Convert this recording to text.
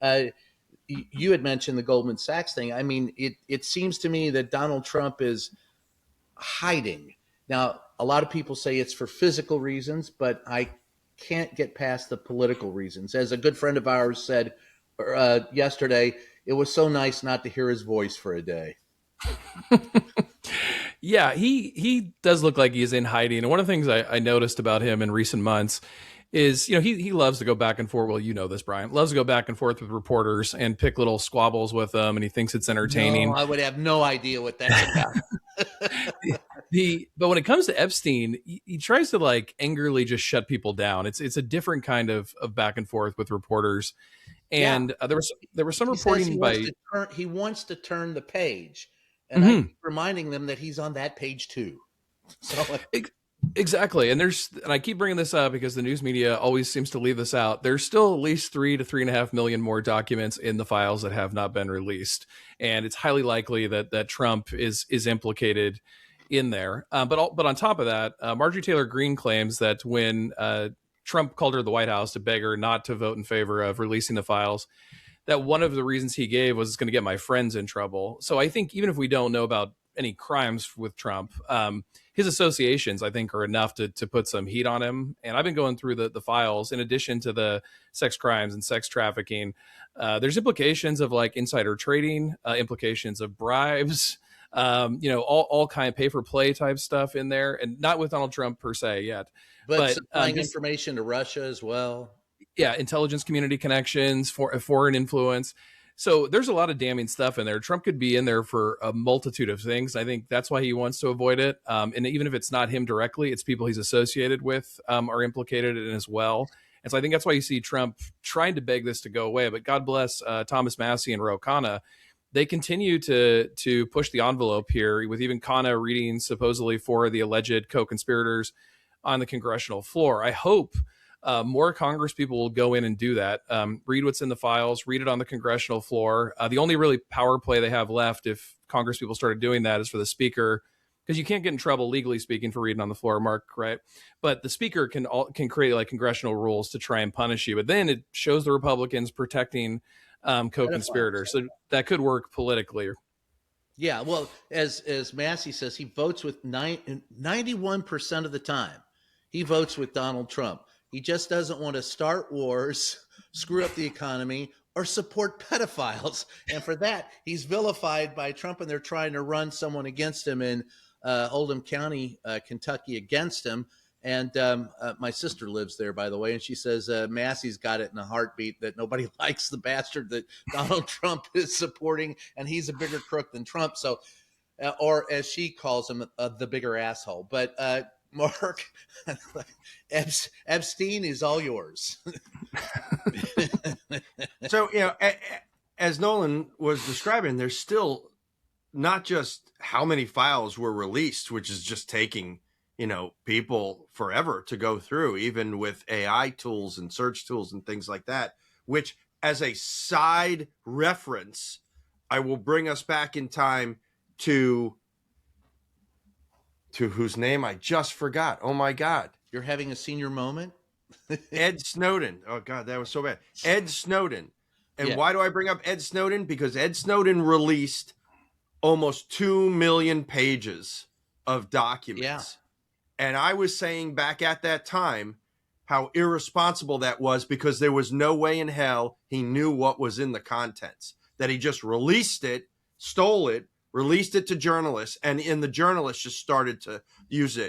uh, you had mentioned the Goldman Sachs thing. I mean, it seems to me that Donald Trump is hiding. Now, a lot of people say it's for physical reasons, but I can't get past the political reasons. As a good friend of ours said yesterday, it was so nice not to hear his voice for a day. Yeah, he does look like he's in hiding. And one of the things I noticed about him in recent months is, he loves to go back and forth. Well, you know this, Brian. Loves to go back and forth with reporters and pick little squabbles with them, and he thinks it's No, entertaining. I would have no idea what that's about. But when it comes to Epstein, he tries to like angrily just shut people down. It's a different kind of back and forth with reporters. Yeah, And there was some he says reporting by he wants to turn the page, and I Mhm. keep reminding them that he's on that page too. So Exactly. And I keep bringing this up because the news media always seems to leave this out. There's still at least 3 to 3.5 million more documents in the files that have not been released. And it's highly likely that Trump is implicated in there. But on top of that, Marjorie Taylor Greene claims that when Trump called her to the White House to beg her not to vote in favor of releasing the files, that one of the reasons he gave was it's going to get my friends in trouble. So I think even if we don't know about any crimes with Trump, his associations, I think, are enough to put some heat on him. And I've been going through the files. In addition to the sex crimes and sex trafficking, there's implications of like insider trading, implications of bribes, all kind of pay for play type stuff in there, and not with Donald Trump per se yet, but but supplying just information to Russia as well. yeah, intelligence community connections, for foreign influence. So there's a lot of damning stuff in there. Trump could be in there for a multitude of things. I think that's why he wants to avoid it. And even if it's not him directly, it's people he's associated with are implicated in as well. And so I think that's why you see Trump trying to beg this to go away. But God bless Thomas Massie and Ro Khanna. They continue to push the envelope here, with even Khanna reading supposedly for the alleged co-conspirators on the congressional floor. I hope more Congress people will go in and do that. Read what's in the files, read it on the congressional floor. The only really power play they have left, if Congress people started doing that, is for the speaker, because you can't get in trouble legally speaking for reading on the floor, Mark, right? But the speaker can create like congressional rules to try and punish you. But then it shows the Republicans protecting Pedophiles. co-conspirators, so that could work politically. Yeah, well, as Massey says, he votes with 91% of the time. He votes with Donald Trump. He just doesn't want to start wars, screw up the economy, or support pedophiles. And for that, he's vilified by Trump, and they're trying to run someone against him in Oldham County, Kentucky, against him. And my sister lives there, by the way, and she says Massey's got it in a heartbeat that nobody likes the bastard that Donald Trump is supporting, and he's a bigger crook than Trump. So, or as she calls him, the bigger asshole. But Mark, Epstein is all yours. So, as Nolan was describing, there's still not just how many files were released, which is just taking, people forever to go through, even with AI tools and search tools and things like that, which, as a side reference, I will bring us back in time to whose name I just forgot. Oh my God. You're having a senior moment? Ed Snowden. Oh God, that was so bad. Ed Snowden. And Yeah. why do I bring up Ed Snowden? Because Ed Snowden released almost 2 million pages of documents. Yeah. And I was saying back at that time how irresponsible that was, because there was no way in hell he knew what was in the contents. That he just released it, stole it, released it to journalists, and the journalists just started to use it